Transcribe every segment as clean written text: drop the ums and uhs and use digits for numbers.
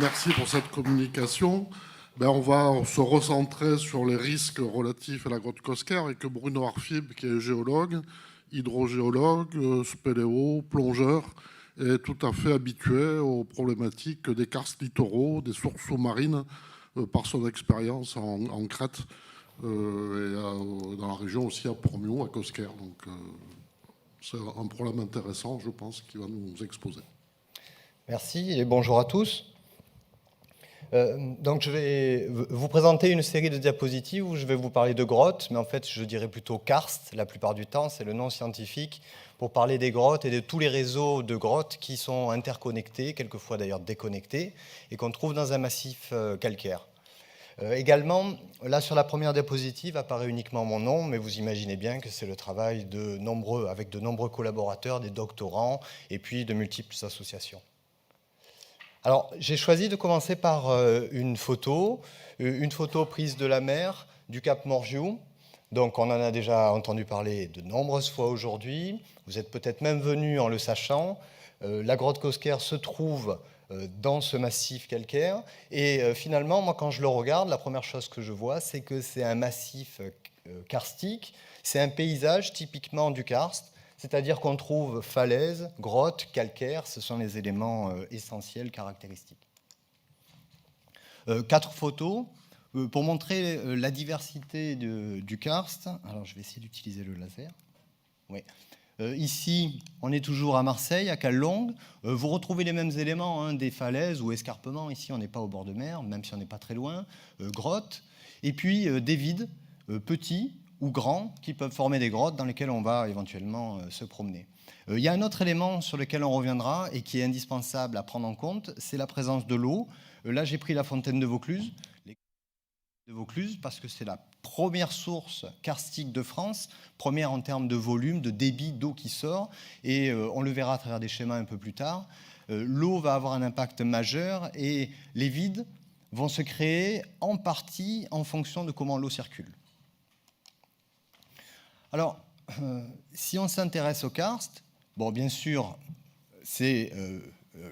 Merci pour cette communication. On va se recentrer sur les risques relatifs à la grotte Cosquer avec Bruno Arfib, qui est géologue, hydrogéologue, spéléo, plongeur, et tout à fait habitué aux problématiques des karsts littoraux, des sources sous-marines, par son expérience en Crète et dans la région aussi à Pormiou, à Cosquer. C'est un problème intéressant, je pense, qu'il va nous exposer. Merci et bonjour à tous. Donc je vais vous présenter une série de diapositives où je vais vous parler de grottes, mais en fait je dirais plutôt karst la plupart du temps, c'est le nom scientifique, pour parler des grottes et de tous les réseaux de grottes qui sont interconnectés, quelquefois d'ailleurs déconnectés, et qu'on trouve dans un massif calcaire. Également, là sur la première diapositive apparaît uniquement mon nom, mais vous imaginez bien que c'est le travail avec de nombreux collaborateurs, des doctorants et puis de multiples associations. Alors, j'ai choisi de commencer par une photo prise de la mer du Cap Morgiou. Donc, on en a déjà entendu parler de nombreuses fois aujourd'hui. Vous êtes peut-être même venus en le sachant. La grotte Cosquer se trouve dans ce massif calcaire. Et finalement, moi, quand je le regarde, la première chose que je vois, c'est que c'est un massif karstique. C'est un paysage typiquement du karst. C'est-à-dire qu'on trouve falaises, grottes, calcaires, ce sont les éléments essentiels, caractéristiques. 4 photos pour montrer la diversité du karst. Alors, je vais essayer d'utiliser le laser. Oui. Ici, on est toujours à Marseille, à Callongue. Vous retrouvez les mêmes éléments, des falaises ou escarpements. Ici, on n'est pas au bord de mer, même si on n'est pas très loin. Grottes. Et puis, des vides petits ou grands qui peuvent former des grottes dans lesquelles on va éventuellement se promener. Il y a un autre élément sur lequel on reviendra et qui est indispensable à prendre en compte, c'est la présence de l'eau. Là, j'ai pris la fontaine de Vaucluse, parce que c'est la première source karstique de France, première en termes de volume, de débit d'eau qui sort, et on le verra à travers des schémas un peu plus tard. L'eau va avoir un impact majeur et les vides vont se créer en partie en fonction de comment l'eau circule. Alors, si on s'intéresse au karst, bon, bien sûr,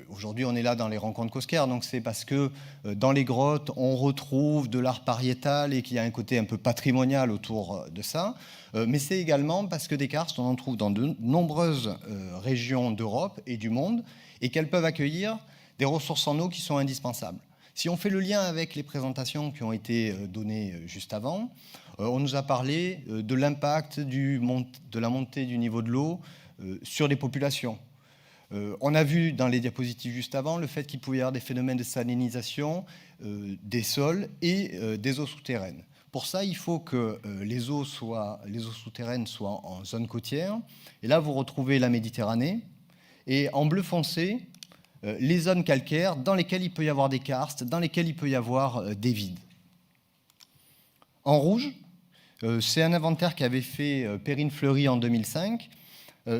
aujourd'hui, on est là dans les rencontres Cosquer, donc c'est parce que dans les grottes, on retrouve de l'art pariétal et qu'il y a un côté un peu patrimonial autour de ça. Mais c'est également parce que des karsts, on en trouve dans de nombreuses régions d'Europe et du monde, et qu'elles peuvent accueillir des ressources en eau qui sont indispensables. Si on fait le lien avec les présentations qui ont été données juste avant, on nous a parlé de l'impact de la montée du niveau de l'eau sur les populations. On a vu dans les diapositives juste avant le fait qu'il pouvait y avoir des phénomènes de salinisation des sols et des eaux souterraines. Pour ça, il faut que les eaux souterraines soient en zone côtière. Et là, vous retrouvez la Méditerranée. Et en bleu foncé, les zones calcaires dans lesquelles il peut y avoir des karsts, dans lesquelles il peut y avoir des vides. En rouge, c'est un inventaire qu'avait fait Perrine Fleury en 2005.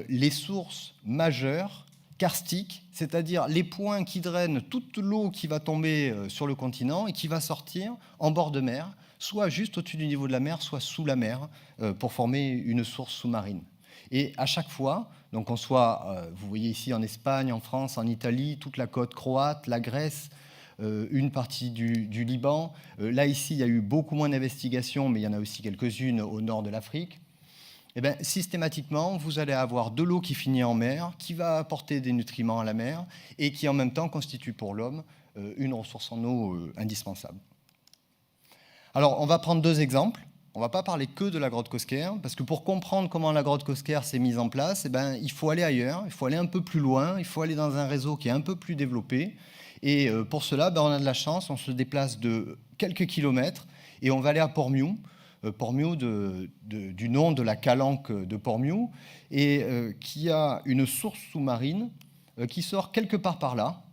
Les sources majeures karstiques, c'est-à-dire les points qui drainent toute l'eau qui va tomber sur le continent et qui va sortir en bord de mer, soit juste au-dessus du niveau de la mer, soit sous la mer, pour former une source sous-marine. Et à chaque fois, donc vous voyez ici en Espagne, en France, en Italie, toute la côte croate, la Grèce, une partie du Liban. Là, ici, il y a eu beaucoup moins d'investigations, mais il y en a aussi quelques-unes au nord de l'Afrique. Eh bien, systématiquement, vous allez avoir de l'eau qui finit en mer, qui va apporter des nutriments à la mer et qui, en même temps, constitue pour l'homme une ressource en eau indispensable. Alors, on va prendre 2 exemples. On ne va pas parler que de la grotte Cosquer, parce que pour comprendre comment la grotte Cosquer s'est mise en place, eh bien, il faut aller ailleurs, il faut aller un peu plus loin, il faut aller dans un réseau qui est un peu plus développé. Et pour cela, on a de la chance, on se déplace de quelques kilomètres et on va aller à Pormiou. Pormiou du nom de la calanque de Pormiou, et qui a une source sous-marine qui sort quelque part par là,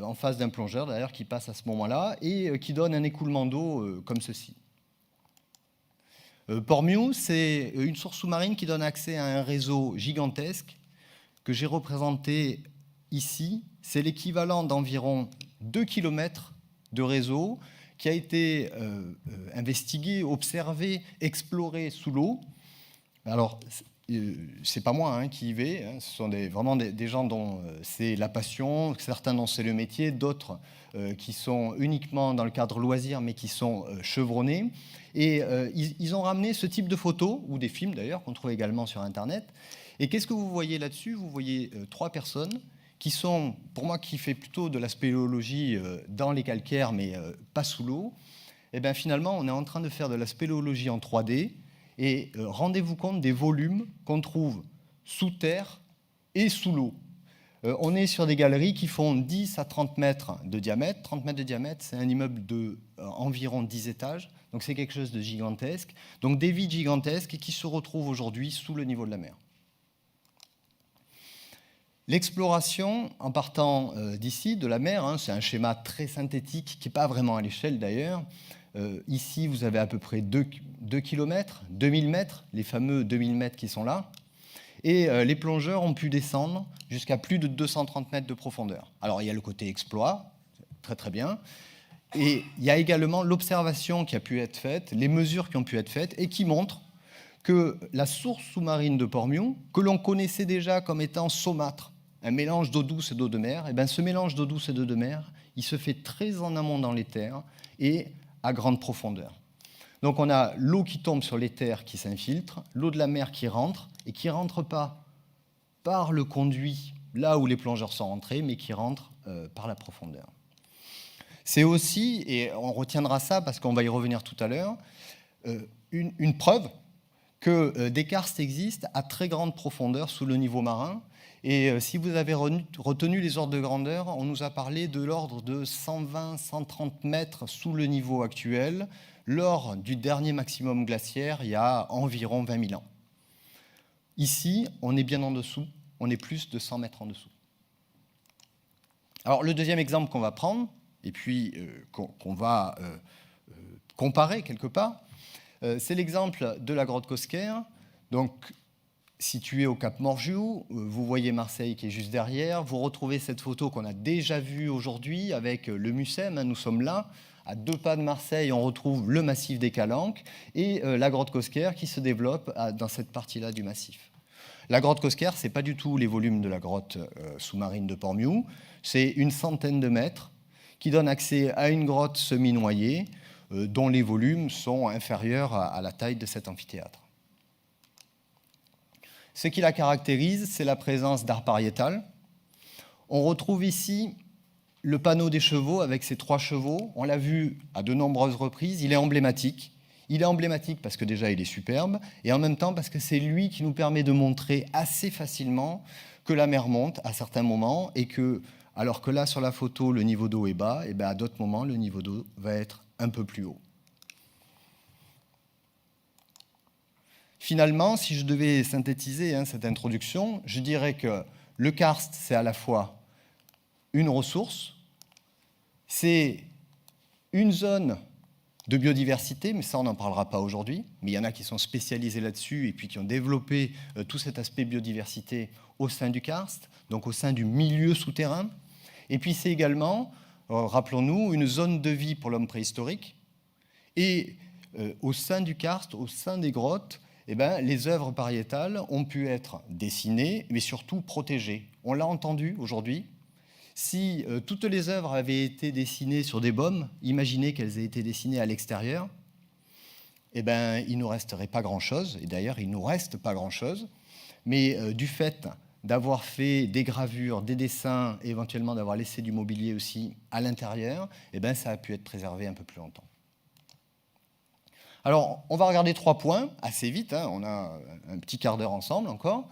en face d'un plongeur d'ailleurs qui passe à ce moment-là, et qui donne un écoulement d'eau comme ceci. Pormiou, c'est une source sous-marine qui donne accès à un réseau gigantesque que j'ai représenté ici. C'est l'équivalent d'environ 2 km de réseau qui a été investigué, observé, exploré sous l'eau. Alors, c'est pas moi qui y vais, ce sont vraiment des gens dont c'est la passion, certains dont c'est le métier, d'autres qui sont uniquement dans le cadre loisir, mais qui sont chevronnés. Et ils ont ramené ce type de photos, ou des films d'ailleurs, qu'on trouve également sur Internet. Et qu'est-ce que vous voyez là-dessus? Vous voyez 3 personnes qui sont, pour moi qui fait plutôt de la spéléologie dans les calcaires, mais pas sous l'eau. Et bien finalement, on est en train de faire de la spéléologie en 3D. Et rendez-vous compte des volumes qu'on trouve sous terre et sous l'eau. On est sur des galeries qui font 10 à 30 mètres de diamètre. 30 mètres de diamètre, c'est un immeuble d'environ 10 étages. Donc c'est quelque chose de gigantesque. Donc des vides gigantesques qui se retrouvent aujourd'hui sous le niveau de la mer. L'exploration, en partant d'ici, de la mer, c'est un schéma très synthétique qui n'est pas vraiment à l'échelle d'ailleurs. Ici, vous avez à peu près 2 km, 2000 mètres, les fameux 2000 mètres qui sont là. Et les plongeurs ont pu descendre jusqu'à plus de 230 mètres de profondeur. Alors, il y a le côté exploit, très très bien. Et il y a également l'observation qui a pu être faite, les mesures qui ont pu être faites et qui montrent que la source sous-marine de Pormiou, que l'on connaissait déjà comme étant saumâtre, un mélange d'eau douce et d'eau de mer, et bien ce mélange d'eau douce et d'eau de mer, il se fait très en amont dans les terres et à grande profondeur. Donc on a l'eau qui tombe sur les terres qui s'infiltre, l'eau de la mer qui rentre, et qui ne rentre pas par le conduit, là où les plongeurs sont rentrés, mais qui rentre par la profondeur. C'est aussi, et on retiendra ça parce qu'on va y revenir tout à l'heure, une preuve que des karstes existent à très grande profondeur sous le niveau marin. Et si vous avez retenu les ordres de grandeur, on nous a parlé de l'ordre de 120-130 mètres sous le niveau actuel, lors du dernier maximum glaciaire, il y a environ 20 000 ans. Ici, on est bien en dessous, on est plus de 100 mètres en dessous. Alors, le deuxième exemple qu'on va prendre, et puis qu'on va comparer quelque part, c'est l'exemple de la grotte Cosquer, donc située au Cap Morgiou. Vous voyez Marseille qui est juste derrière. Vous retrouvez cette photo qu'on a déjà vue aujourd'hui avec le Mucem. Nous sommes là, à 2 pas de Marseille, on retrouve le massif des Calanques et la grotte Cosquer qui se développe dans cette partie-là du massif. La grotte Cosquer, ce n'est pas du tout les volumes de la grotte sous-marine de Pormiou. C'est une centaine de mètres qui donne accès à une grotte semi-noyée dont les volumes sont inférieurs à la taille de cet amphithéâtre. Ce qui la caractérise, c'est la présence d'art pariétal. On retrouve ici le panneau des chevaux avec ses 3 chevaux. On l'a vu à de nombreuses reprises, il est emblématique. Il est emblématique parce que déjà il est superbe, et en même temps parce que c'est lui qui nous permet de montrer assez facilement que la mer monte à certains moments, et que, alors que là sur la photo le niveau d'eau est bas, et bien à d'autres moments le niveau d'eau va être un peu plus haut. Finalement, si je devais synthétiser cette introduction, je dirais que le karst, c'est à la fois une ressource, c'est une zone de biodiversité, mais ça on n'en parlera pas aujourd'hui, mais il y en a qui sont spécialisés là-dessus et puis qui ont développé tout cet aspect biodiversité au sein du karst, donc au sein du milieu souterrain. Et puis c'est également, rappelons-nous, une zone de vie pour l'homme préhistorique. Et au sein du karst, au sein des grottes, les œuvres pariétales ont pu être dessinées, mais surtout protégées. On l'a entendu aujourd'hui. Si toutes les œuvres avaient été dessinées sur des baumes, imaginez qu'elles aient été dessinées à l'extérieur, il ne nous resterait pas grand-chose. Et d'ailleurs, il ne nous reste pas grand-chose. Mais du fait d'avoir fait des gravures, des dessins, et éventuellement d'avoir laissé du mobilier aussi à l'intérieur, ça a pu être préservé un peu plus longtemps. Alors, on va regarder 3 points assez vite, on a un petit quart d'heure ensemble encore.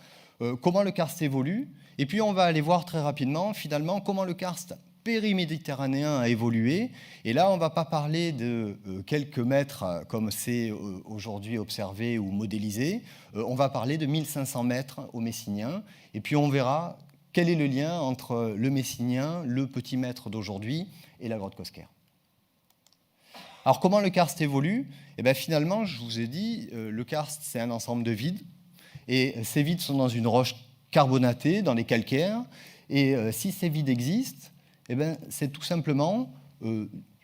Comment le karst évolue, et puis on va aller voir très rapidement, finalement, comment le karst périméditerranéen a évolué. Et là, on ne va pas parler de quelques mètres comme c'est aujourd'hui observé ou modélisé, on va parler de 1500 mètres au Messinien, et puis on verra quel est le lien entre le Messinien, le petit mètre d'aujourd'hui, et la grotte Cosquer. Alors, comment le karst évolue ? Finalement, je vous ai dit, le karst, c'est un ensemble de vides. Et ces vides sont dans une roche carbonatée, dans les calcaires. Et si ces vides existent, c'est tout simplement,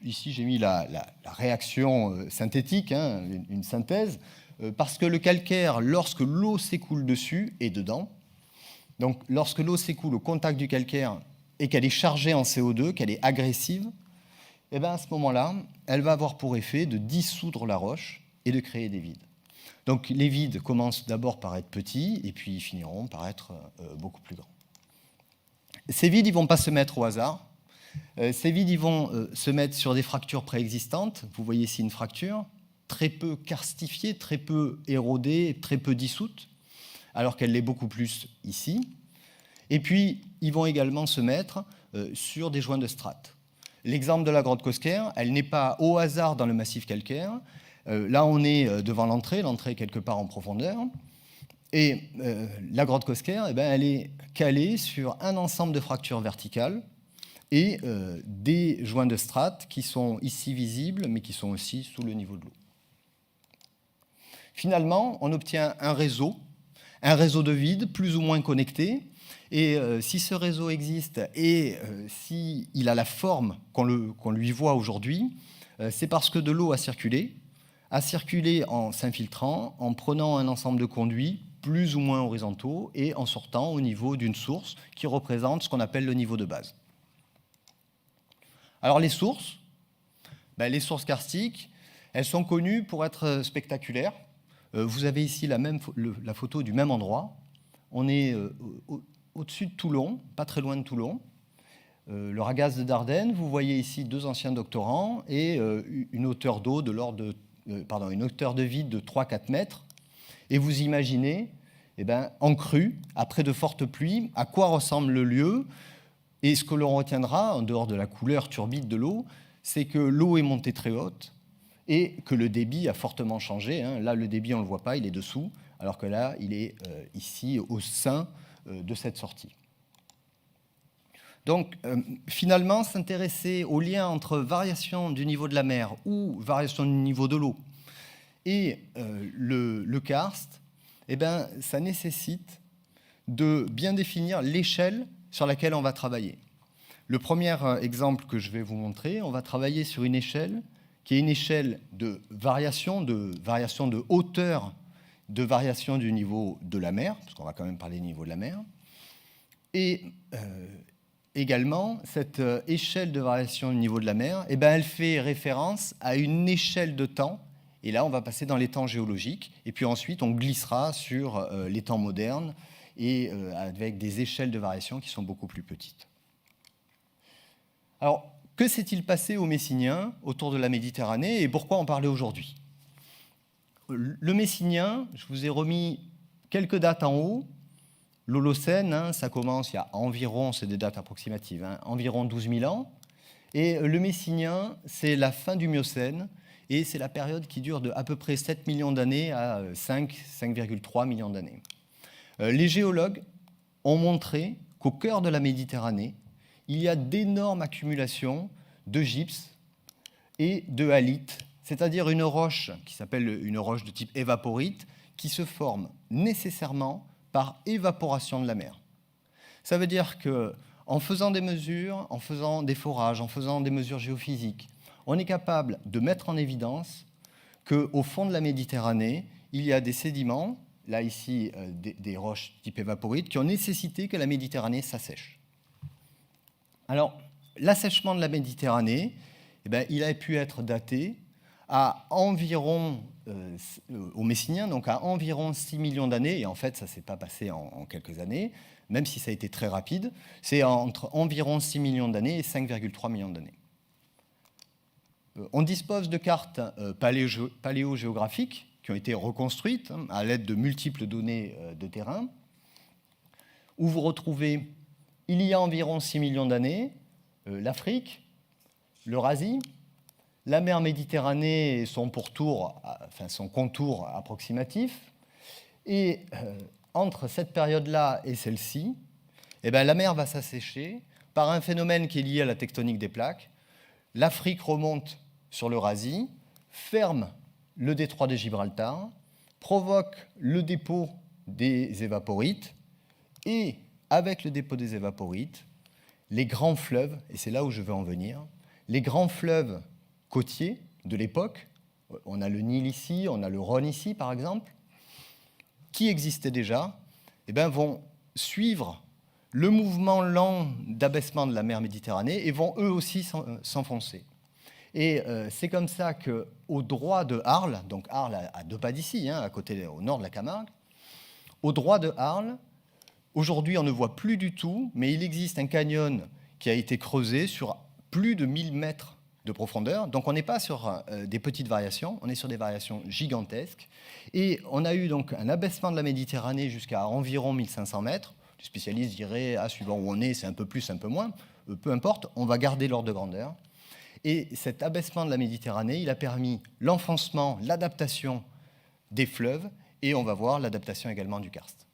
ici j'ai mis la réaction synthétique, une synthèse. parce que le calcaire, lorsque l'eau s'écoule dessus, est dedans. Donc lorsque l'eau s'écoule au contact du calcaire et qu'elle est chargée en CO2, qu'elle est agressive, et bien à ce moment-là, elle va avoir pour effet de dissoudre la roche et de créer des vides. Donc les vides commencent d'abord par être petits et puis ils finiront par être beaucoup plus grands. Ces vides, ils ne vont pas se mettre au hasard. Ces vides, ils vont se mettre sur des fractures préexistantes. Vous voyez ici une fracture, très peu karstifiée, très peu érodée, très peu dissoute, alors qu'elle l'est beaucoup plus ici. Et puis, ils vont également se mettre sur des joints de strates. L'exemple de la grotte Cosquer, elle n'est pas au hasard dans le massif calcaire. Là, on est devant l'entrée est quelque part en profondeur. Et la grotte Cosquer, elle est calée sur un ensemble de fractures verticales et des joints de strates qui sont ici visibles, mais qui sont aussi sous le niveau de l'eau. Finalement, on obtient un réseau de vide plus ou moins connecté. Et si ce réseau existe et s'il a la forme qu'on lui voit aujourd'hui, c'est parce que de l'eau a circulé en s'infiltrant, en prenant un ensemble de conduits plus ou moins horizontaux et en sortant au niveau d'une source qui représente ce qu'on appelle le niveau de base. Alors les sources karstiques, elles sont connues pour être spectaculaires. Vous avez ici la photo du même endroit. On est au-dessus de Toulon, pas très loin de Toulon. Le Ragaz de Dardenne, vous voyez ici 2 anciens doctorants et une hauteur d'eau une hauteur de vide de 3-4 mètres. Et vous imaginez, en crue, après de fortes pluies, à quoi ressemble le lieu. Et ce que l'on retiendra, en dehors de la couleur turbide de l'eau, c'est que l'eau est montée très haute et que le débit a fortement changé. Là, le débit, on ne le voit pas, il est dessous, alors que là, il est ici, au sein de cette sortie. Donc, finalement, s'intéresser au lien entre variation du niveau de la mer ou variation du niveau de l'eau et le karst, ça nécessite de bien définir l'échelle sur laquelle on va travailler. Le premier exemple que je vais vous montrer, on va travailler sur une échelle qui est une échelle de variation de hauteur, de variation du niveau de la mer, parce qu'on va quand même parler du niveau de la mer, et également, cette échelle de variation du niveau de la mer, elle fait référence à une échelle de temps. Et là, on va passer dans les temps géologiques. Et puis ensuite, on glissera sur les temps modernes et avec des échelles de variation qui sont beaucoup plus petites. Alors, que s'est-il passé aux Messiniens autour de la Méditerranée et pourquoi en parler aujourd'hui ? Le Messinien, je vous ai remis quelques dates en haut. L'Holocène, ça commence il y a environ, c'est des dates approximatives, environ 12 000 ans. Et le Messinien, c'est la fin du Miocène, et c'est la période qui dure de à peu près 7 millions d'années à 5,3 millions d'années. Les géologues ont montré qu'au cœur de la Méditerranée, il y a d'énormes accumulations de gypse et de halite, c'est-à-dire une roche qui s'appelle une roche de type évaporite, qui se forme nécessairement par évaporation de la mer. Ça veut dire qu'en faisant des mesures, en faisant des forages, en faisant des mesures géophysiques, on est capable de mettre en évidence qu'au fond de la Méditerranée, il y a des sédiments, là ici des roches type évaporite, qui ont nécessité que la Méditerranée s'assèche. Alors, l'assèchement de la Méditerranée, il a pu être daté à environ, au Messinien, donc à environ 6 millions d'années, et en fait, ça ne s'est pas passé en quelques années, même si ça a été très rapide, c'est entre environ 6 millions d'années et 5,3 millions d'années. On dispose de cartes paléogéographiques qui ont été reconstruites à l'aide de multiples données de terrain, où vous retrouvez, il y a environ 6 millions d'années, l'Afrique, l'Eurasie, la mer Méditerranée et son contour approximatif. Et entre cette période-là et celle-ci, la mer va s'assécher par un phénomène qui est lié à la tectonique des plaques. L'Afrique remonte sur l'Eurasie, ferme le détroit de Gibraltar, provoque le dépôt des évaporites, et avec le dépôt des évaporites, les grands fleuves, et c'est là où je veux en venir, les grands fleuves côtiers de l'époque On a le Nil ici, on a le Rhône ici, par exemple, qui existaient déjà, vont suivre le mouvement lent d'abaissement de la mer Méditerranée et vont eux aussi s'enfoncer. Et c'est comme ça qu'au droit de Arles, donc Arles à 2 pas d'ici, à côté, au nord de la Camargue, au droit de Arles, aujourd'hui on ne voit plus du tout, mais il existe un canyon qui a été creusé sur plus de 1000 mètres de profondeur. Donc on n'est pas sur des petites variations, on est sur des variations gigantesques. Et on a eu donc un abaissement de la Méditerranée jusqu'à environ 1500 mètres. Les spécialistes diraient, suivant où on est, c'est un peu plus, un peu moins. Peu importe, on va garder l'ordre de grandeur. Et cet abaissement de la Méditerranée, il a permis l'enfoncement, l'adaptation des fleuves, et on va voir l'adaptation également du karst.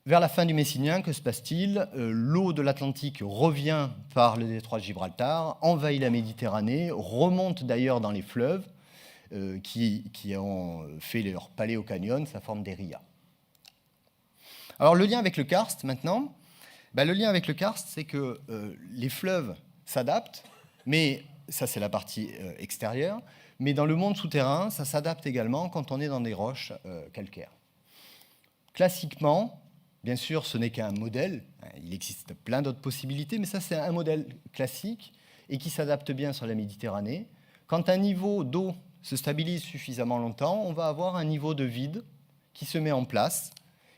Vers la fin du Messinien, que se passe-t-il? L'eau de l'Atlantique revient par le détroit de Gibraltar, envahit la Méditerranée, remonte d'ailleurs dans les fleuves qui ont fait leur paléocanyon, ça forme des rias. Alors le lien avec le karst maintenant, le lien avec le karst, c'est que les fleuves s'adaptent, mais ça c'est la partie extérieure, mais dans le monde souterrain, ça s'adapte également quand on est dans des roches calcaires. Classiquement, bien sûr, ce n'est qu'un modèle, il existe plein d'autres possibilités, mais ça c'est un modèle classique et qui s'adapte bien sur la Méditerranée. Quand un niveau d'eau se stabilise suffisamment longtemps, on va avoir un niveau de vide qui se met en place.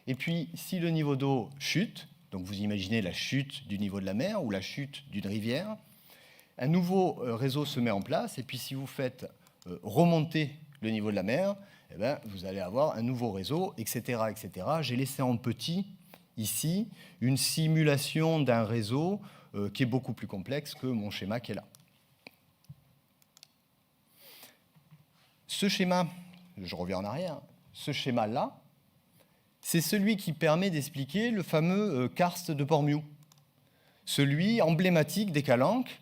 Et puis, si le niveau d'eau chute, donc vous imaginez la chute du niveau de la mer ou la chute d'une rivière, un nouveau réseau se met en place. Et puis, si vous faites remonter le niveau de la mer, vous allez avoir un nouveau réseau, etc., etc. J'ai laissé en petit, ici, une simulation d'un réseau qui est beaucoup plus complexe que mon schéma qui est là. Ce schéma, je reviens en arrière, ce schéma-là, c'est celui qui permet d'expliquer le fameux karst de Portmeau, celui emblématique des Calanques,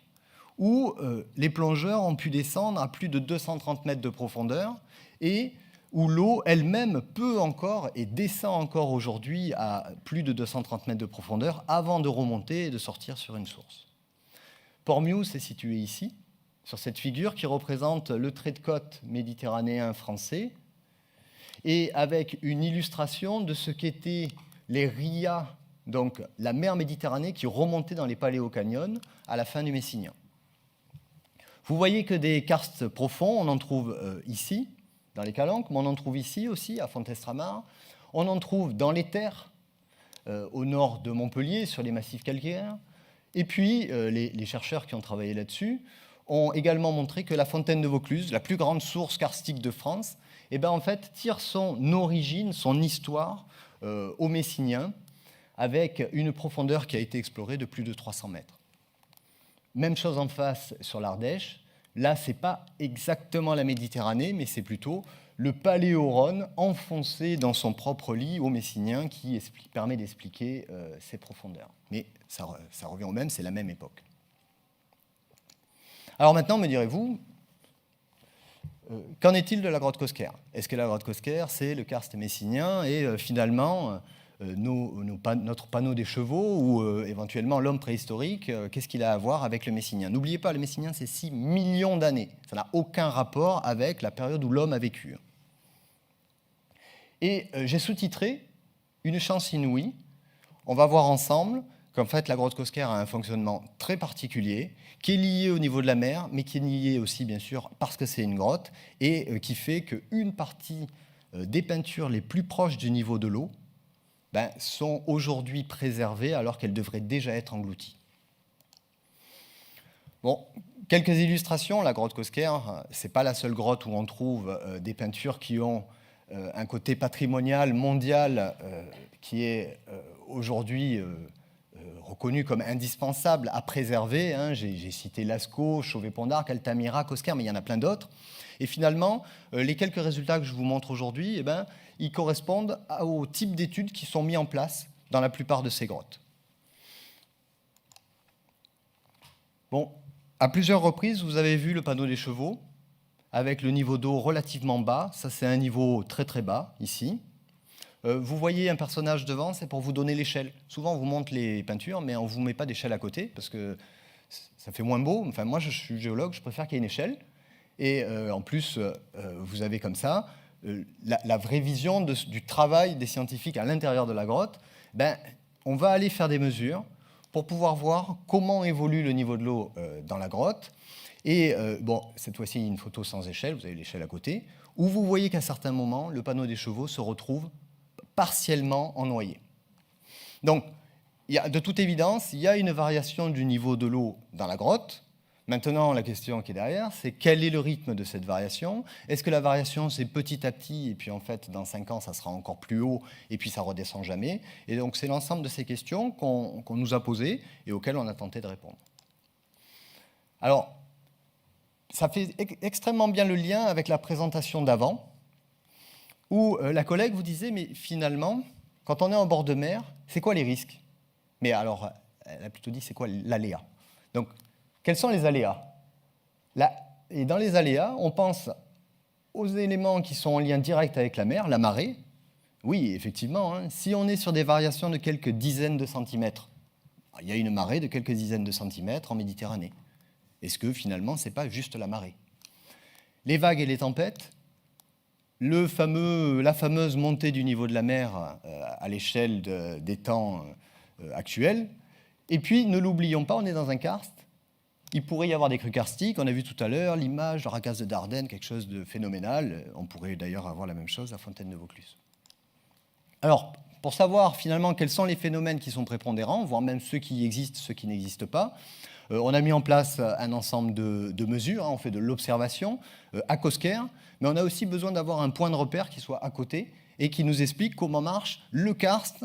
où les plongeurs ont pu descendre à plus de 230 mètres de profondeur et où l'eau elle-même peut encore et descend encore aujourd'hui à plus de 230 mètres de profondeur avant de remonter et de sortir sur une source. Portmeau s'est situé ici, sur cette figure qui représente le trait de côte méditerranéen français, et avec une illustration de ce qu'étaient les rias, donc la mer Méditerranée qui remontait dans les paléocanyons à la fin du Messinien. Vous voyez que des karsts profonds, on en trouve ici, dans les Calanques, mais on en trouve ici aussi, à Fontestramar. On en trouve dans les terres, au nord de Montpellier, sur les massifs calcaires. Et puis, les chercheurs qui ont travaillé là-dessus ont également montré que la fontaine de Vaucluse, la plus grande source karstique de France, en fait, tire son origine, son histoire au Messinien, avec une profondeur qui a été explorée de plus de 300 mètres. Même chose en face sur l'Ardèche. Là, ce n'est pas exactement la Méditerranée, mais c'est plutôt le Paléo-Rhône enfoncé dans son propre lit au Messinien qui permet d'expliquer ces profondeurs. Mais ça revient au même, c'est la même époque. Alors maintenant, me direz-vous, qu'en est-il de la grotte Cosquer? Est-ce que la grotte Cosquer, c'est le karst messinien et finalement notre panneau des chevaux ou éventuellement l'homme préhistorique, qu'est-ce qu'il a à voir avec le Messinien? N'oubliez pas, le Messinien, c'est 6 millions d'années. Ça n'a aucun rapport avec la période où l'homme a vécu. Et j'ai sous-titré « Une chance inouïe ». On va voir ensemble qu'en fait, la grotte Cosquer a un fonctionnement très particulier, qui est lié au niveau de la mer, mais qui est lié aussi, bien sûr, parce que c'est une grotte, et qui fait qu'une partie des peintures les plus proches du niveau de l'eau sont aujourd'hui préservées alors qu'elles devraient déjà être englouties. Bon, quelques illustrations. La grotte Cosquer, ce n'est pas la seule grotte où on trouve des peintures qui ont un côté patrimonial mondial qui est aujourd'hui reconnu comme indispensable à préserver. J'ai cité Lascaux, Chauvet-Pont d'Arc, Altamira, Cosquer, mais il y en a plein d'autres. Et finalement, les quelques résultats que je vous montre aujourd'hui, ils correspondent au type d'études qui sont mis en place dans la plupart de ces grottes. Bon, à plusieurs reprises, vous avez vu le panneau des chevaux, avec le niveau d'eau relativement bas. Ça, c'est un niveau très très bas, ici. Vous voyez un personnage devant, c'est pour vous donner l'échelle. Souvent, on vous montre les peintures, mais on ne vous met pas d'échelle à côté, parce que ça fait moins beau. Enfin, moi, je suis géologue, je préfère qu'il y ait une échelle. Et en plus, vous avez comme ça la vraie vision du travail des scientifiques à l'intérieur de la grotte. On va aller faire des mesures pour pouvoir voir comment évolue le niveau de l'eau dans la grotte. Et cette fois-ci, une photo sans échelle, vous avez l'échelle à côté, où vous voyez qu'à certains moments, le panneau des chevaux se retrouve partiellement ennoyé. Donc, de toute évidence, il y a une variation du niveau de l'eau dans la grotte. Maintenant, la question qui est derrière, c'est quel est le rythme de cette variation? Est-ce que la variation, c'est petit à petit, et puis en fait, dans 5 ans, ça sera encore plus haut, et puis ça redescend jamais? Et donc, c'est l'ensemble de ces questions qu'on nous a posées et auxquelles on a tenté de répondre. Alors, ça fait extrêmement bien le lien avec la présentation d'avant, où la collègue vous disait, mais finalement, quand on est en bord de mer, c'est quoi les risques? Mais alors, elle a plutôt dit, c'est quoi l'aléa? Donc, quels sont les aléas? Et dans les aléas, on pense aux éléments qui sont en lien direct avec la mer, la marée. Oui, effectivement, si on est sur des variations de quelques dizaines de centimètres, il y a une marée de quelques dizaines de centimètres en Méditerranée. Est-ce que finalement, ce n'est pas juste la marée? Les vagues et les tempêtes, la fameuse montée du niveau de la mer à l'échelle des temps actuels. Et puis, ne l'oublions pas, on est dans un karst. Il pourrait y avoir des crues karstiques. On a vu tout à l'heure l'image de Racas de Dardenne, quelque chose de phénoménal. On pourrait d'ailleurs avoir la même chose à Fontaine-de-Vaucluse. Alors, pour savoir finalement quels sont les phénomènes qui sont prépondérants, voire même ceux qui existent, ceux qui n'existent pas, on a mis en place un ensemble de mesures. On fait de l'observation à Cosquer, mais on a aussi besoin d'avoir un point de repère qui soit à côté et qui nous explique comment marche le karst,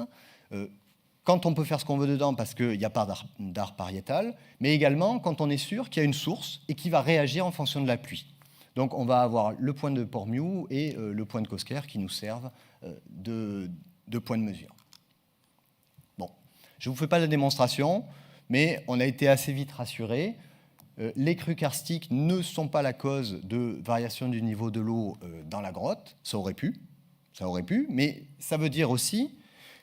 quand on peut faire ce qu'on veut dedans parce qu'il n'y a pas d'art pariétal, mais également quand on est sûr qu'il y a une source et qui va réagir en fonction de la pluie. Donc on va avoir le point de Port-Miou et le point de Cosquer qui nous servent de point de mesure. Bon, je ne vous fais pas la démonstration, mais on a été assez vite rassurés. Les crues karstiques ne sont pas la cause de variation du niveau de l'eau dans la grotte. Ça aurait pu, mais ça veut dire aussi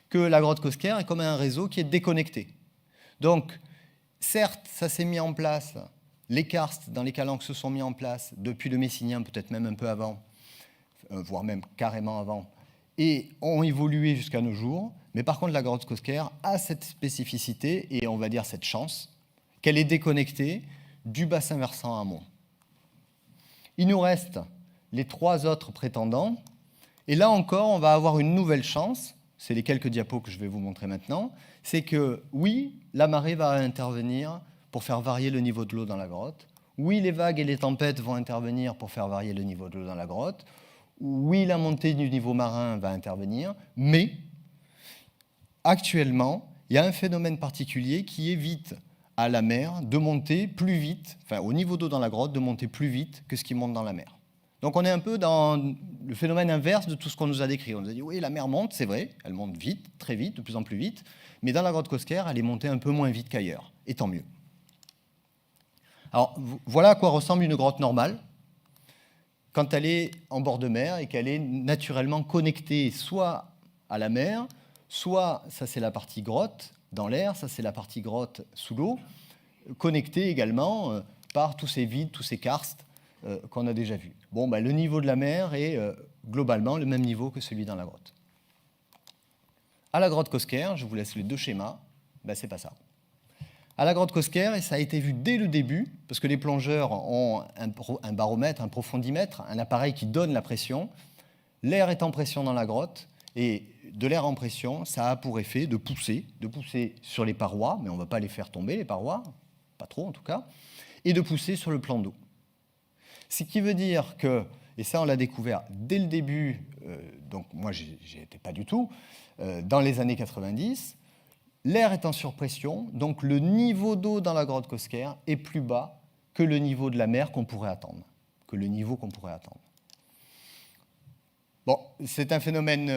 que la grotte Cosquer est comme un réseau qui est déconnecté. Donc, certes, ça s'est mis en place, les karsts dans les calanques se sont mis en place depuis le Messinien, peut-être même un peu avant, voire même carrément avant, et ont évolué jusqu'à nos jours. Mais par contre, la grotte Cosquer a cette spécificité et on va dire cette chance qu'elle est déconnectée du bassin versant amont. Il nous reste les 3 autres prétendants. Et là encore, on va avoir une nouvelle chance. C'est les quelques diapos que je vais vous montrer maintenant. C'est que, oui, la marée va intervenir pour faire varier le niveau de l'eau dans la grotte. Oui, les vagues et les tempêtes vont intervenir pour faire varier le niveau de l'eau dans la grotte. Oui, la montée du niveau marin va intervenir. Mais, actuellement, il y a un phénomène particulier qui évite à la mer de monter plus vite, enfin au niveau d'eau dans la grotte, de monter plus vite que ce qui monte dans la mer. Donc on est un peu dans le phénomène inverse de tout ce qu'on nous a décrit. On nous a dit, oui, la mer monte, c'est vrai, elle monte vite, très vite, de plus en plus vite, mais dans la grotte Cosquer, elle est montée un peu moins vite qu'ailleurs, et tant mieux. Alors voilà à quoi ressemble une grotte normale, quand elle est en bord de mer et qu'elle est naturellement connectée soit à la mer, soit, ça c'est la partie grotte dans l'air, ça c'est la partie grotte sous l'eau, connectée également par tous ces vides, tous ces karsts qu'on a déjà vus. Bon, le niveau de la mer est globalement le même niveau que celui dans la grotte. À la grotte Cosquer, je vous laisse les 2 schémas, c'est pas ça. À la grotte Cosquer, et ça a été vu dès le début, parce que les plongeurs ont un baromètre, un profondimètre, un appareil qui donne la pression. L'air est en pression dans la grotte, et de l'air en pression, ça a pour effet de pousser sur les parois, mais on ne va pas les faire tomber, les parois, pas trop en tout cas, et de pousser sur le plan d'eau. Ce qui veut dire que, et ça on l'a découvert dès le début, donc moi j'y étais pas du tout, dans les années 90, l'air est en surpression, donc le niveau d'eau dans la grotte Cosquer est plus bas que le niveau de la mer qu'on pourrait attendre, Bon, c'est un phénomène,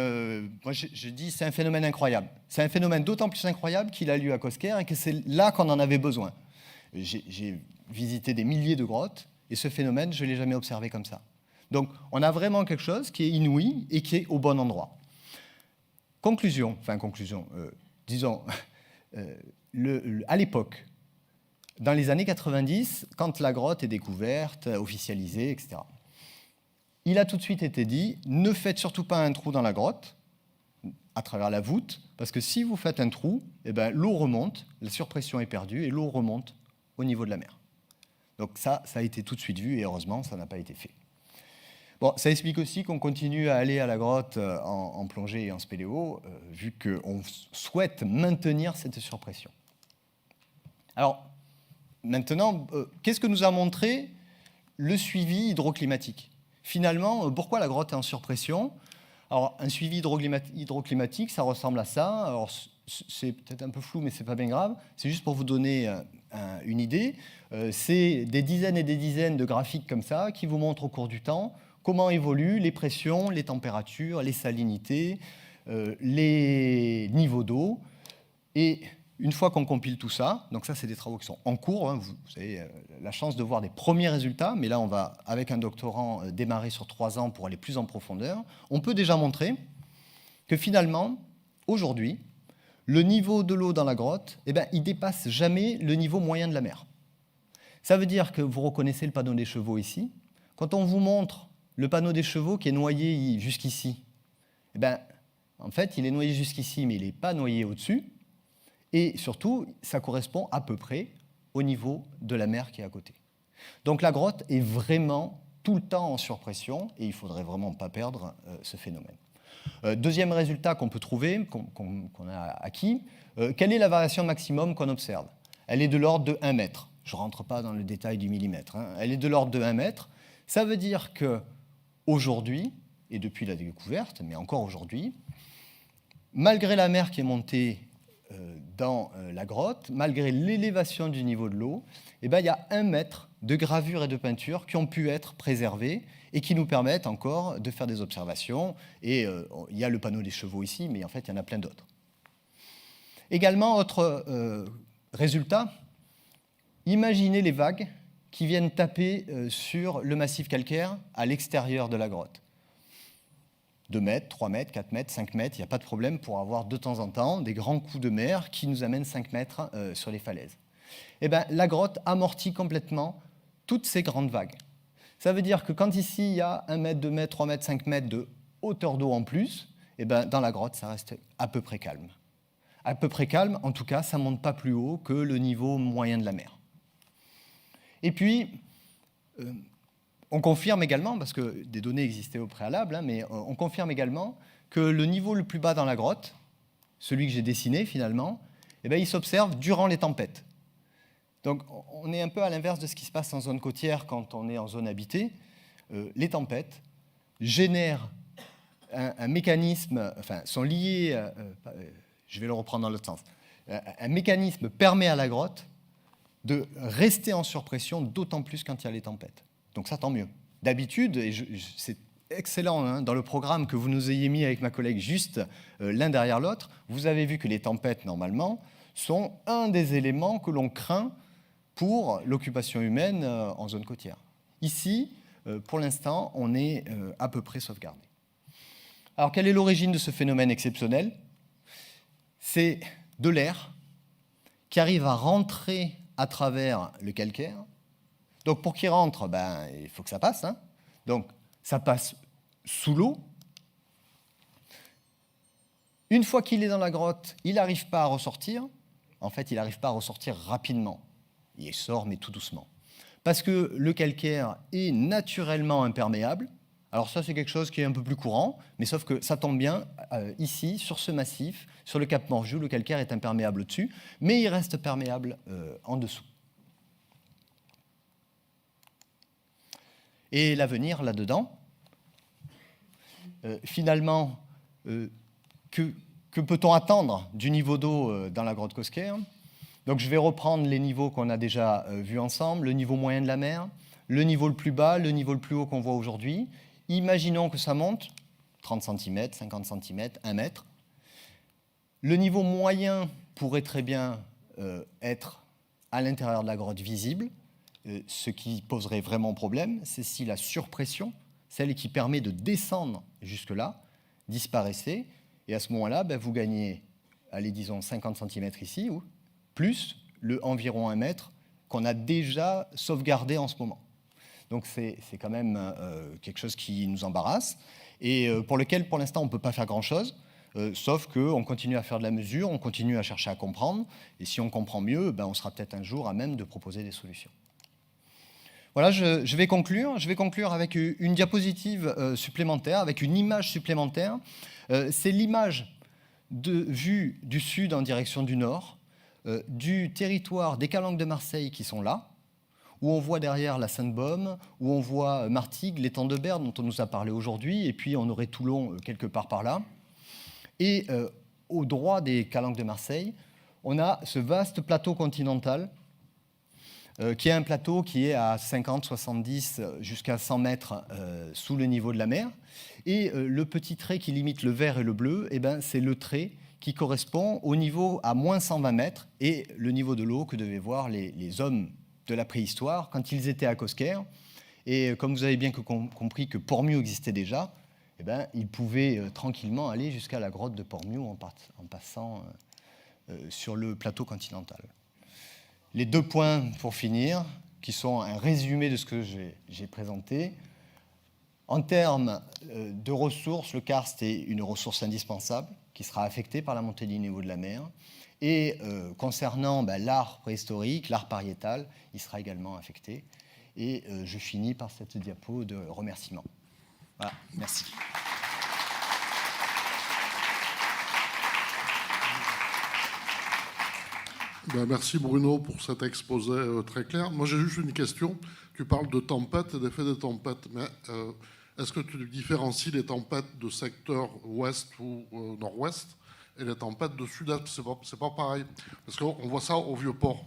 moi je dis c'est un phénomène incroyable. C'est un phénomène d'autant plus incroyable qu'il a lieu à Cosquer et que c'est là qu'on en avait besoin. J'ai visité des milliers de grottes et ce phénomène, je ne l'ai jamais observé comme ça. Donc on a vraiment quelque chose qui est inouï et qui est au bon endroit. Conclusion, disons, à l'époque, dans les années 90, quand la grotte est découverte, officialisée, etc., il a tout de suite été dit, ne faites surtout pas un trou dans la grotte, à travers la voûte, parce que si vous faites un trou, eh ben, l'eau remonte, la surpression est perdue, et l'eau remonte au niveau de la mer. Donc ça a été tout de suite vu, et heureusement, ça n'a pas été fait. Bon, ça explique aussi qu'on continue à aller à la grotte en plongée et en spéléo, vu qu'on souhaite maintenir cette surpression. Alors, maintenant, qu'est-ce que nous a montré le suivi hydroclimatique? Finalement, pourquoi la grotte est en surpression? Alors, un suivi hydroclimatique, ça ressemble à ça. Alors, c'est peut-être un peu flou, mais ce n'est pas bien grave. C'est juste pour vous donner une idée. C'est des dizaines et des dizaines de graphiques comme ça qui vous montrent au cours du temps comment évoluent les pressions, les températures, les salinités, les niveaux d'eau. Et une fois qu'on compile tout ça, donc ça, c'est des travaux qui sont en cours, hein, vous avez la chance de voir des premiers résultats, mais là, on va, avec un doctorant, démarrer sur 3 ans pour aller plus en profondeur. On peut déjà montrer que finalement, aujourd'hui, le niveau de l'eau dans la grotte, eh ben, il dépasse jamais le niveau moyen de la mer. Ça veut dire que vous reconnaissez le panneau des chevaux ici. Quand on vous montre le panneau des chevaux qui est noyé jusqu'ici, eh ben, en fait, il est noyé jusqu'ici, mais il n'est pas noyé au-dessus. Et surtout, ça correspond à peu près au niveau de la mer qui est à côté. Donc la grotte est vraiment tout le temps en surpression, et il ne faudrait vraiment pas perdre ce phénomène. Deuxième résultat qu'on peut trouver, qu'on a acquis, quelle est la variation maximum qu'on observe? Elle est de l'ordre de 1 mètre. Je ne rentre pas dans le détail du millimètre. Hein. Elle est de l'ordre de 1 mètre. Ça veut dire qu'aujourd'hui, et depuis la découverte, mais encore aujourd'hui, malgré la mer qui est montée dans la grotte, malgré l'élévation du niveau de l'eau, eh ben, il y a 1 mètre de gravures et de peintures qui ont pu être préservées et qui nous permettent encore de faire des observations. Et il y a le panneau des chevaux ici, mais en fait, il y en a plein d'autres. Également, autre résultat, imaginez les vagues qui viennent taper sur le massif calcaire à l'extérieur de la grotte. 2 mètres, 3 mètres, 4 mètres, 5 mètres, il n'y a pas de problème pour avoir de temps en temps des grands coups de mer qui nous amènent 5 mètres sur les falaises. Eh bien, la grotte amortit complètement toutes ces grandes vagues. Ça veut dire que quand ici, il y a 1 mètre, 2 mètres, 3 mètres, 5 mètres de hauteur d'eau en plus, eh bien, dans la grotte, ça reste à peu près calme. À peu près calme, en tout cas, ça ne monte pas plus haut que le niveau moyen de la mer. Et puis, on confirme également, parce que des données existaient au préalable, hein, mais on confirme également que le niveau le plus bas dans la grotte, celui que j'ai dessiné finalement, eh bien, il s'observe durant les tempêtes. Donc on est un peu à l'inverse de ce qui se passe en zone côtière quand on est en zone habitée. Les tempêtes génèrent un mécanisme, enfin sont liées, je vais le reprendre dans l'autre sens, un mécanisme permet à la grotte de rester en surpression, d'autant plus quand il y a les tempêtes. Donc ça, tant mieux. D'habitude, et c'est excellent, hein, dans le programme que vous nous ayez mis avec ma collègue juste l'un derrière l'autre, vous avez vu que les tempêtes, normalement, sont un des éléments que l'on craint pour l'occupation humaine en zone côtière. Ici, pour l'instant, on est à peu près sauvegardé. Alors, quelle est l'origine de ce phénomène exceptionnel? C'est de l'air qui arrive à rentrer à travers le calcaire. Donc, pour qu'il rentre, ben, il faut que ça passe. Hein. Donc, ça passe sous l'eau. Une fois qu'il est dans la grotte, il n'arrive pas à ressortir. En fait, il n'arrive pas à ressortir rapidement. Il sort, mais tout doucement. Parce que le calcaire est naturellement imperméable. Alors ça, c'est quelque chose qui est un peu plus courant, mais sauf que ça tombe bien ici, sur ce massif, sur le cap Morgiou, le calcaire est imperméable au-dessus, mais il reste perméable en dessous. Et l'avenir là-dedans, finalement, que peut-on attendre du niveau d'eau dans la grotte Cosquer? Donc je vais reprendre les niveaux qu'on a déjà vus ensemble, le niveau moyen de la mer, le niveau le plus bas, le niveau le plus haut qu'on voit aujourd'hui. Imaginons que ça monte, 30 cm, 50 cm, 1 mètre. Le niveau moyen pourrait très bien être à l'intérieur de la grotte visible. Ce qui poserait vraiment problème, c'est si la surpression, celle qui permet de descendre jusque-là, disparaissait. Et à ce moment-là, ben, vous gagnez, allez, disons 50 cm ici, ou plus le environ 1 mètre qu'on a déjà sauvegardé en ce moment. Donc c'est quand même quelque chose qui nous embarrasse et pour lequel, pour l'instant, on ne peut pas faire grand-chose, sauf qu'on continue à faire de la mesure, on continue à chercher à comprendre, et si on comprend mieux, ben, on sera peut-être un jour à même de proposer des solutions. Voilà, je vais conclure. Je vais conclure avec une diapositive supplémentaire, avec une image supplémentaire. C'est l'image vue du sud en direction du nord, du territoire des Calanques de Marseille qui sont là, où on voit derrière la Sainte-Baume, où on voit Martigues, l'étang de Berne dont on nous a parlé aujourd'hui, et puis on aurait Toulon quelque part par là. Et au droit des Calanques de Marseille, on a ce vaste plateau continental, qui est un plateau qui est à 50, 70, jusqu'à 100 mètres sous le niveau de la mer. Et le petit trait qui limite le vert et le bleu, eh ben, c'est le trait qui correspond au niveau à moins 120 mètres et le niveau de l'eau que devaient voir les hommes de la préhistoire quand ils étaient à Cosquer. Et comme vous avez bien compris que Portmiou existait déjà, eh ben, ils pouvaient tranquillement aller jusqu'à la grotte de Portmiou en passant sur le plateau continental. Les 2 points pour finir, qui sont un résumé de ce que j'ai présenté. En termes de ressources, le karst est une ressource indispensable qui sera affectée par la montée du niveau de la mer. Et concernant l'art préhistorique, l'art pariétal, il sera également affecté. Et je finis par cette diapo de remerciements. Voilà, merci. Merci Bruno pour cet exposé très clair. Moi j'ai juste une question. Tu parles de tempêtes et d'effets des tempêtes, mais est-ce que tu différencies les tempêtes de secteur ouest ou nord-ouest et les tempêtes de sud-est? C'est pas pareil. Parce qu'on voit ça au Vieux-Port,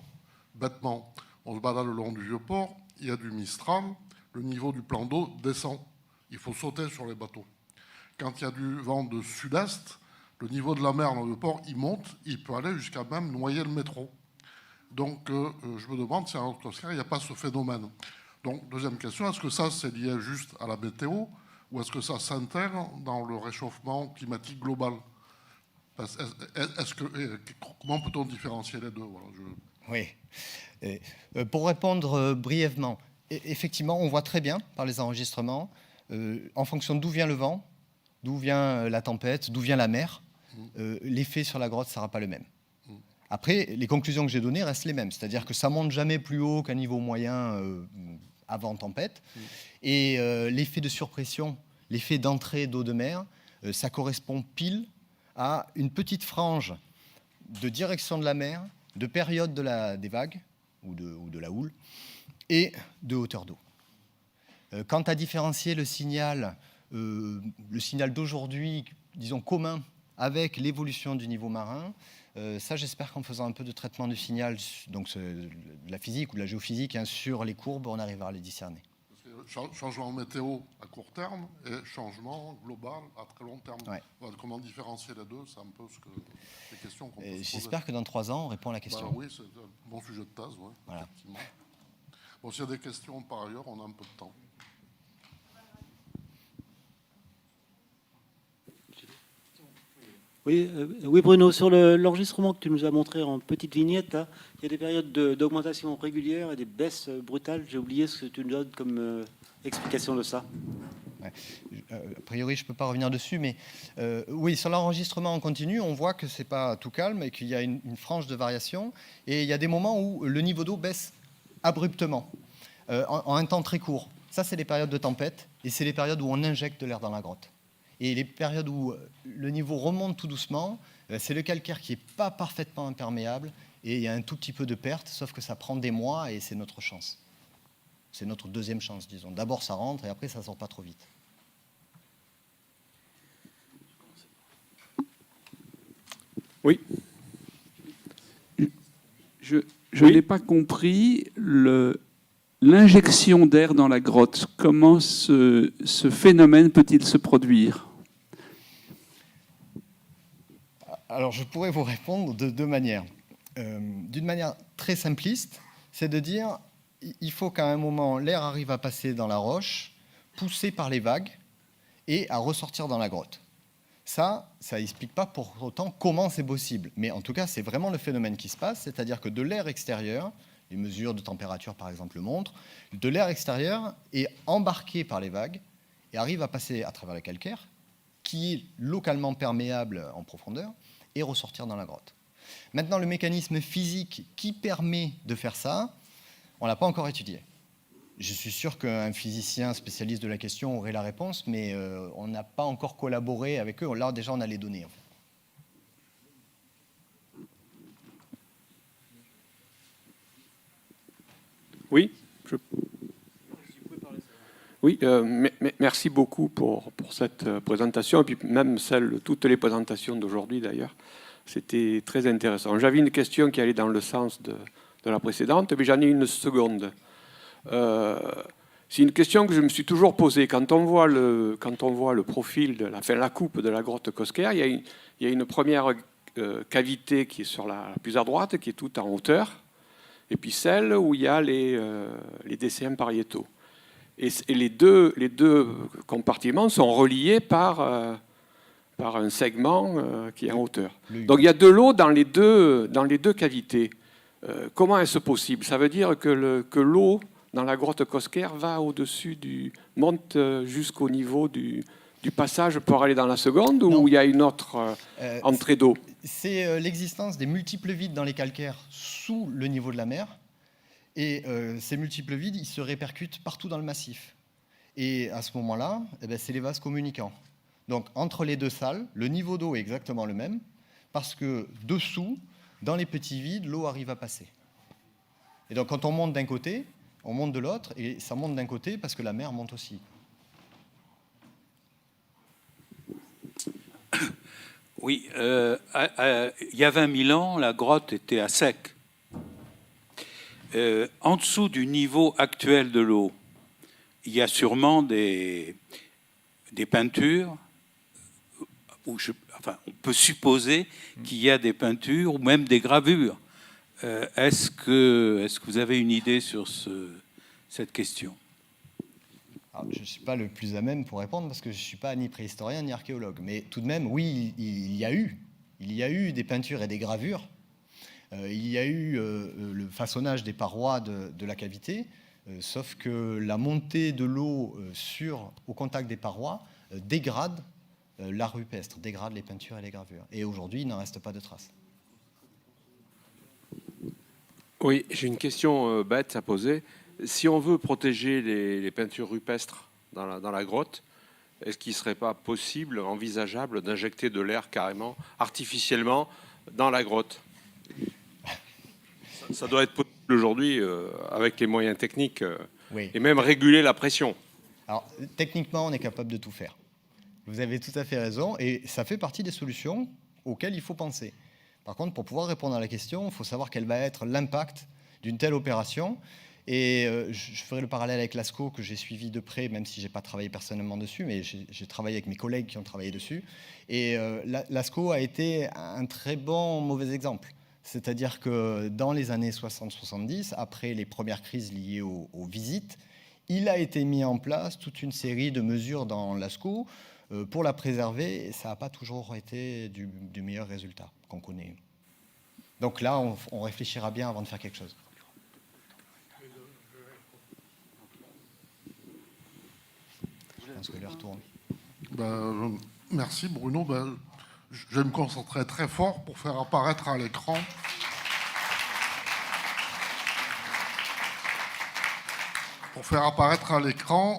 bêtement. On se balade le long du Vieux-Port, il y a du Mistral, le niveau du plan d'eau descend. Il faut sauter sur les bateaux. Quand il y a du vent de sud-est, le niveau de la mer dans le port, il monte, il peut aller jusqu'à même noyer le métro. Donc, je me demande si à Haute-Cosquer, il n'y a pas ce phénomène. Donc, deuxième question, est-ce que ça, c'est lié juste à la météo ou est-ce que ça s'intègre dans le réchauffement climatique global? Comment peut-on différencier les deux? Voilà, Oui. Pour répondre brièvement, effectivement, on voit très bien par les enregistrements, en fonction d'où vient le vent, d'où vient la tempête, d'où vient la mer, l'effet sur la grotte ne sera pas le même. Après, les conclusions que j'ai données restent les mêmes, c'est-à-dire que ça ne monte jamais plus haut qu'un niveau moyen avant tempête, et l'effet de surpression, l'effet d'entrée d'eau de mer, ça correspond pile à une petite frange de direction de la mer, de période des vagues, ou de la houle, et de hauteur d'eau. Quant à différencier le signal d'aujourd'hui, disons commun, avec l'évolution du niveau marin, ça j'espère qu'en faisant un peu de traitement de signal, donc de la physique ou de la géophysique, sur les courbes, on arrivera à les discerner. Changement météo à court terme et changement global à très long terme. Ouais. Voilà, comment différencier les deux, c'est un peu les questions qu'on peut se poser. J'espère que dans 3 ans, on répond à la question. Oui, c'est un bon sujet de thèse, ouais, voilà. Effectivement. Bon, s'il y a des questions par ailleurs, on a un peu de temps. Oui, Bruno, sur l'enregistrement que tu nous as montré en petite vignette, là, il y a des périodes d'augmentation régulière et des baisses brutales. J'ai oublié ce que tu nous donnes comme explication de ça. Ouais. A priori, je ne peux pas revenir dessus, mais oui, sur l'enregistrement en continu, on voit que ce n'est pas tout calme et qu'il y a une frange de variation. Et il y a des moments où le niveau d'eau baisse abruptement, en un temps très court. Ça, c'est les périodes de tempête et c'est les périodes où on injecte de l'air dans la grotte. Et les périodes où le niveau remonte tout doucement, c'est le calcaire qui n'est pas parfaitement imperméable et il y a un tout petit peu de perte, sauf que ça prend des mois et c'est notre chance. C'est notre deuxième chance, disons. D'abord, ça rentre et après, ça ne sort pas trop vite. Oui. Je n'ai pas compris l'injection d'air dans la grotte. Comment ce phénomène peut-il se produire? Alors, je pourrais vous répondre de 2 manières. D'une manière très simpliste, c'est de dire il faut qu'à un moment, l'air arrive à passer dans la roche, poussé par les vagues, et à ressortir dans la grotte. Ça n'explique pas pour autant comment c'est possible. Mais en tout cas, c'est vraiment le phénomène qui se passe, c'est-à-dire que de l'air extérieur les mesures de température par exemple le montrent, de l'air extérieur est embarqué par les vagues et arrive à passer à travers le calcaire, qui est localement perméable en profondeur, et ressortir dans la grotte. Maintenant, le mécanisme physique qui permet de faire ça, on ne l'a pas encore étudié. Je suis sûr qu'un physicien spécialiste de la question aurait la réponse, mais on n'a pas encore collaboré avec eux. Là, déjà, on a les données. En fait. Oui, oui, merci beaucoup pour cette présentation, et puis même toutes les présentations d'aujourd'hui d'ailleurs. C'était très intéressant. J'avais une question qui allait dans le sens de la précédente, mais j'en ai une seconde. C'est une question que je me suis toujours posée. Quand on voit le profil, la coupe de la grotte Cosquer, il y a une première cavité qui est sur la plus à droite, qui est toute en hauteur, et puis celle où il y a les DCM pariétaux. Et les deux compartiments sont reliés par un segment qui est en hauteur. Donc il y a de l'eau dans les deux cavités. Comment est-ce possible? Ça veut dire que l'eau dans la grotte Cosquer va au-dessus monte jusqu'au niveau du passage pour aller dans la seconde, ou il y a une autre entrée d'eau? C'est l'existence des multiples vides dans les calcaires sous le niveau de la mer. Et ces multiples vides, ils se répercutent partout dans le massif. Et à ce moment-là, c'est les vases communicants. Donc, entre les deux salles, le niveau d'eau est exactement le même, parce que dessous, dans les petits vides, l'eau arrive à passer. Et donc, quand on monte d'un côté, on monte de l'autre, et ça monte d'un côté parce que la mer monte aussi. Oui, il y a 20 000 ans, la grotte était à sec. En dessous du niveau actuel de l'eau, il y a sûrement des peintures, on peut supposer qu'il y a des peintures ou même des gravures. Est-ce que vous avez une idée sur cette question? Alors, je ne suis pas le plus à même pour répondre parce que je ne suis pas ni préhistorien ni archéologue. Mais tout de même, oui, il y a eu des peintures et des gravures. Il y a eu le façonnage des parois de la cavité, sauf que la montée de l'eau au contact des parois dégrade l'art rupestre, dégrade les peintures et les gravures. Et aujourd'hui, il n'en reste pas de traces. Oui, j'ai une question bête à poser. Si on veut protéger les peintures rupestres dans la grotte, est-ce qu'il ne serait pas possible, envisageable, d'injecter de l'air carrément, artificiellement, dans la grotte? Ça doit être possible aujourd'hui avec les moyens techniques Oui. Et même réguler la pression. Alors, techniquement, on est capable de tout faire. Vous avez tout à fait raison, et ça fait partie des solutions auxquelles il faut penser. Par contre, pour pouvoir répondre à la question, il faut savoir quel va être l'impact d'une telle opération. Et je ferai le parallèle avec Lascaux, que j'ai suivi de près, même si je n'ai pas travaillé personnellement dessus, mais j'ai travaillé avec mes collègues qui ont travaillé dessus. Et Lascaux a été un très bon mauvais exemple. C'est-à-dire que dans les années 60-70, après les premières crises liées aux visites, il a été mis en place toute une série de mesures dans Lascaux pour la préserver, et ça n'a pas toujours été du meilleur résultat qu'on connaît. Donc là, on réfléchira bien avant de faire quelque chose. Je pense que l'heure tourne. Merci Bruno. Je vais me concentrer très fort pour faire apparaître à l'écran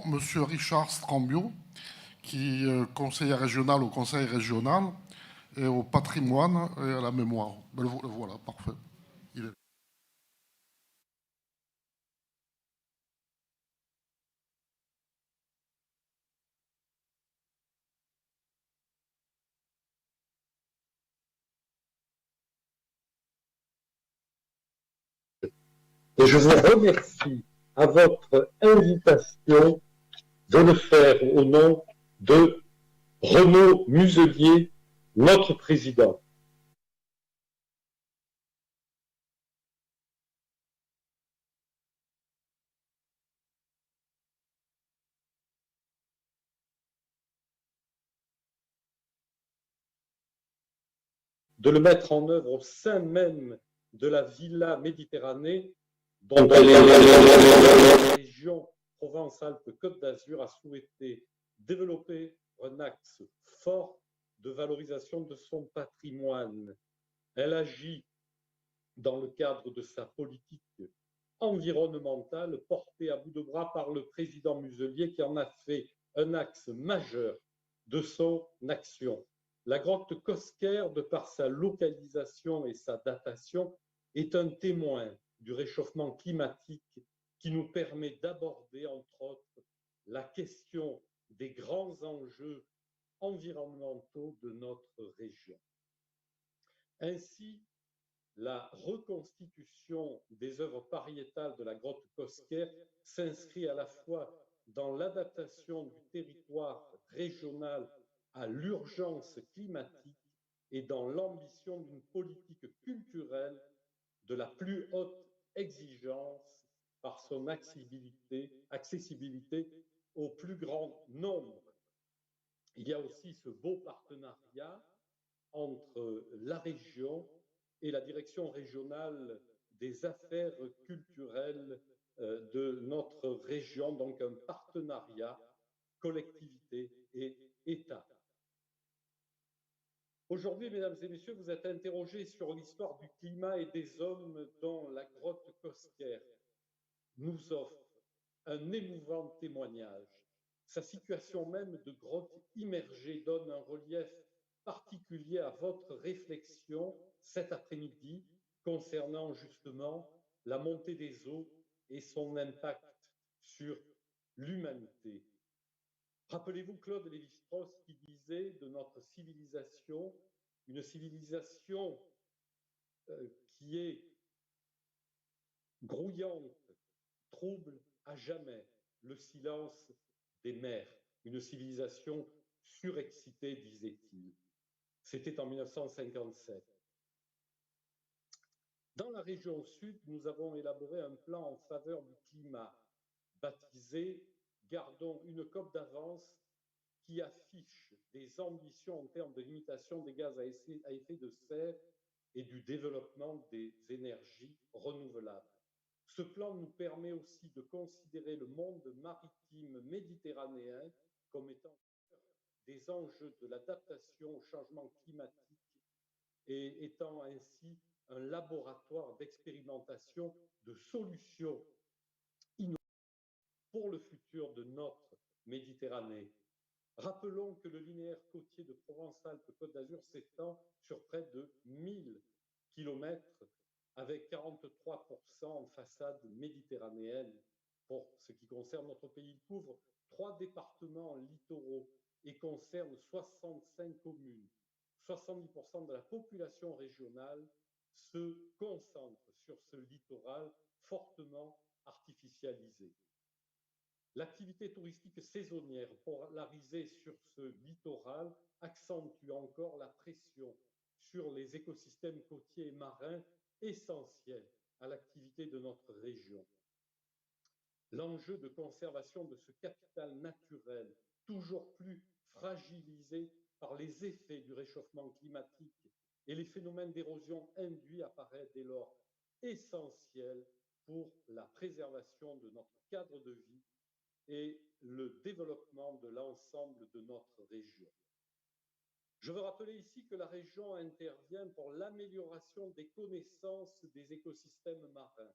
Monsieur Richard Strambio, qui est conseiller régional au Conseil régional et au patrimoine et à la mémoire. Voilà, parfait. Et je vous remercie à votre invitation de le faire au nom de Renaud Muselier, notre président. De le mettre en œuvre au sein même de la Villa Méditerranée dont la région Provence-Alpes-Côte d'Azur a souhaité développer un axe fort de valorisation de son patrimoine. Elle agit dans le cadre de sa politique environnementale portée à bout de bras par le président Muselier qui en a fait un axe majeur de son action. La grotte Cosquer, de par sa localisation et sa datation, est un témoin du réchauffement climatique qui nous permet d'aborder, entre autres, la question des grands enjeux environnementaux de notre région. Ainsi, la reconstitution des œuvres pariétales de la grotte Cosquer s'inscrit à la fois dans l'adaptation du territoire régional à l'urgence climatique et dans l'ambition d'une politique culturelle de la plus haute exigence par son accessibilité au plus grand nombre. Il y a aussi ce beau partenariat entre la région et la direction régionale des affaires culturelles de notre région, donc un partenariat collectivité et État. Aujourd'hui, mesdames et messieurs, vous êtes interrogés sur l'histoire du climat et des hommes dont la grotte Cosquer nous offre un émouvant témoignage. Sa situation même de grotte immergée donne un relief particulier à votre réflexion cet après-midi concernant justement la montée des eaux et son impact sur l'humanité. Rappelez-vous Claude Lévi-Strauss qui disait de notre civilisation, une civilisation qui est grouillante, trouble à jamais le silence des mers, une civilisation surexcitée, disait-il. C'était en 1957. Dans la région sud, nous avons élaboré un plan en faveur du climat, baptisé « Gardons une cope d'avance » qui affiche des ambitions en termes de limitation des gaz à effet de serre et du développement des énergies renouvelables. Ce plan nous permet aussi de considérer le monde maritime méditerranéen comme étant des enjeux de l'adaptation au changement climatique et étant ainsi un laboratoire d'expérimentation de solutions innovantes pour le futur de notre Méditerranée. Rappelons que le linéaire côtier de Provence-Alpes-Côte d'Azur s'étend sur près de 1000 kilomètres avec 43% en façade méditerranéenne. Pour ce qui concerne notre pays, il couvre 3 départements littoraux et concerne 65 communes. 70% de la population régionale se concentre sur ce littoral fortement artificialisé. L'activité touristique saisonnière polarisée sur ce littoral accentue encore la pression sur les écosystèmes côtiers et marins essentiels à l'activité de notre région. L'enjeu de conservation de ce capital naturel, toujours plus fragilisé par les effets du réchauffement climatique et les phénomènes d'érosion induits, apparaît dès lors essentiel pour la préservation de notre cadre de vie et le développement de l'ensemble de notre région. Je veux rappeler ici que la région intervient pour l'amélioration des connaissances des écosystèmes marins,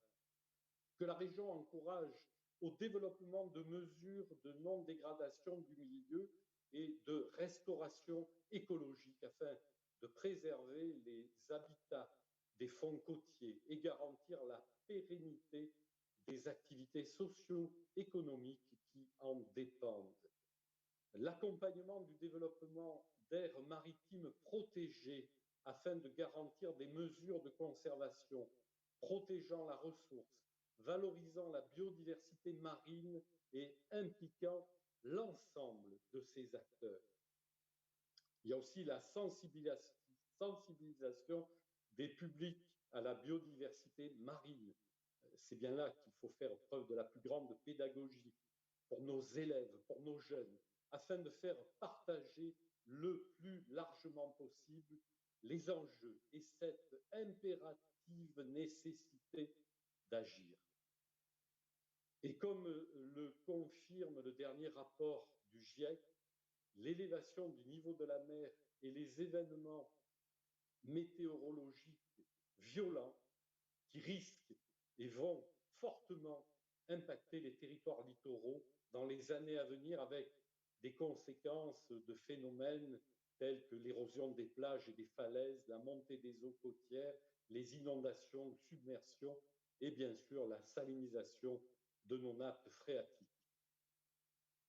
que la région encourage au développement de mesures de non-dégradation du milieu et de restauration écologique afin de préserver les habitats des fonds côtiers et garantir la pérennité des activités socio-économiques qui en dépendent. L'accompagnement du développement d'aires maritimes protégées afin de garantir des mesures de conservation, protégeant la ressource, valorisant la biodiversité marine et impliquant l'ensemble de ces acteurs. Il y a aussi la sensibilisation des publics à la biodiversité marine. C'est bien là qu'il faut faire preuve de la plus grande pédagogie pour nos élèves, pour nos jeunes, afin de faire partager le plus largement possible les enjeux et cette impérative nécessité d'agir. Et comme le confirme le dernier rapport du GIEC, l'élévation du niveau de la mer et les événements météorologiques violents qui risquent et vont fortement impacter les territoires littoraux dans les années à venir avec des conséquences de phénomènes tels que l'érosion des plages et des falaises, la montée des eaux côtières, les inondations, submersions et bien sûr la salinisation de nos nappes phréatiques.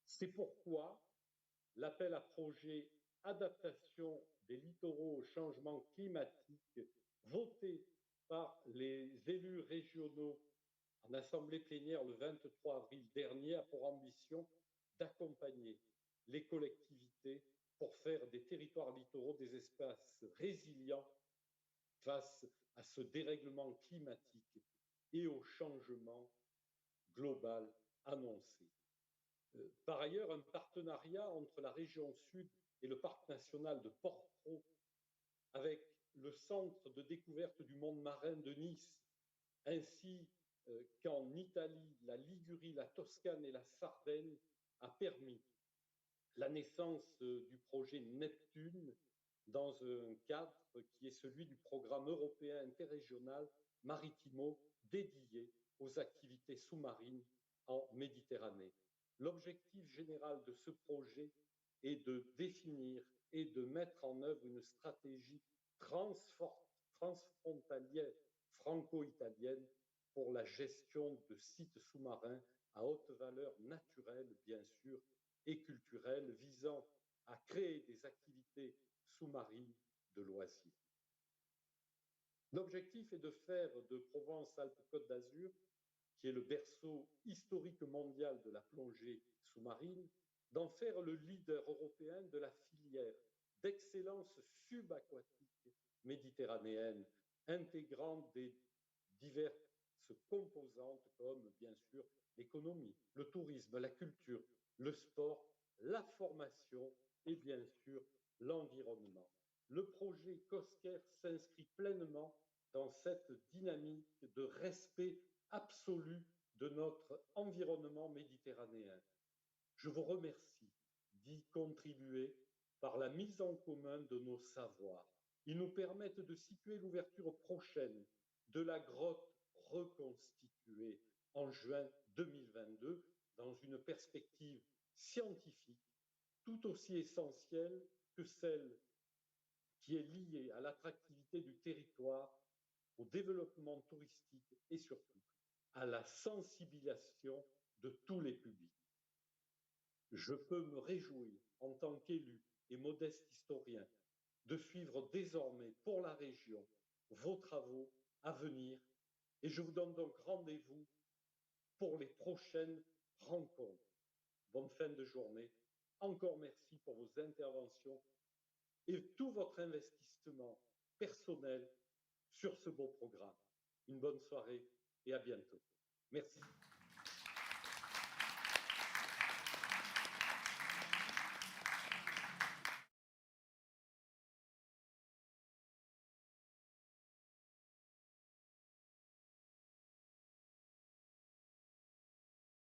C'est pourquoi l'appel à projet adaptation des littoraux au changement climatique voté par les élus régionaux en assemblée plénière le 23 avril dernier a pour ambition d'accompagner les collectivités pour faire des territoires littoraux des espaces résilients face à ce dérèglement climatique et au changement global annoncé. Par ailleurs, un partenariat entre la région Sud et le parc national de Porcro, avec le centre de découverte du monde marin de Nice, ainsi qu'en Italie, la Ligurie, la Toscane et la Sardaigne, a permis la naissance du projet Neptune dans un cadre qui est celui du programme européen interrégional Maritimo dédié aux activités sous-marines en Méditerranée. L'objectif général de ce projet est de définir et de mettre en œuvre une stratégie transfrontalière franco-italienne pour la gestion de sites sous-marins à haute valeur naturelle, bien sûr, et culturelle, visant à créer des activités sous-marines de loisirs. L'objectif est de faire de Provence-Alpes-Côte d'Azur, qui est le berceau historique mondial de la plongée sous-marine, d'en faire le leader européen de la filière d'excellence subaquatique méditerranéenne, intégrant des diverses composantes comme, bien sûr, l'économie, le tourisme, la culture, le sport, la formation et, bien sûr, l'environnement. Le projet COSCER s'inscrit pleinement dans cette dynamique de respect absolu de notre environnement méditerranéen. Je vous remercie d'y contribuer par la mise en commun de nos savoirs. Ils nous permettent de situer l'ouverture prochaine de la grotte reconstituée en juin 2022 dans une perspective scientifique tout aussi essentielle que celle qui est liée à l'attractivité du territoire, au développement touristique et surtout à la sensibilisation de tous les publics. Je peux me réjouir en tant qu'élu et modeste historien de suivre désormais pour la région vos travaux à venir et je vous donne donc rendez-vous pour les prochaines rencontres. Bonne fin de journée. Encore merci pour vos interventions et tout votre investissement personnel sur ce beau programme. Une bonne soirée et à bientôt. Merci.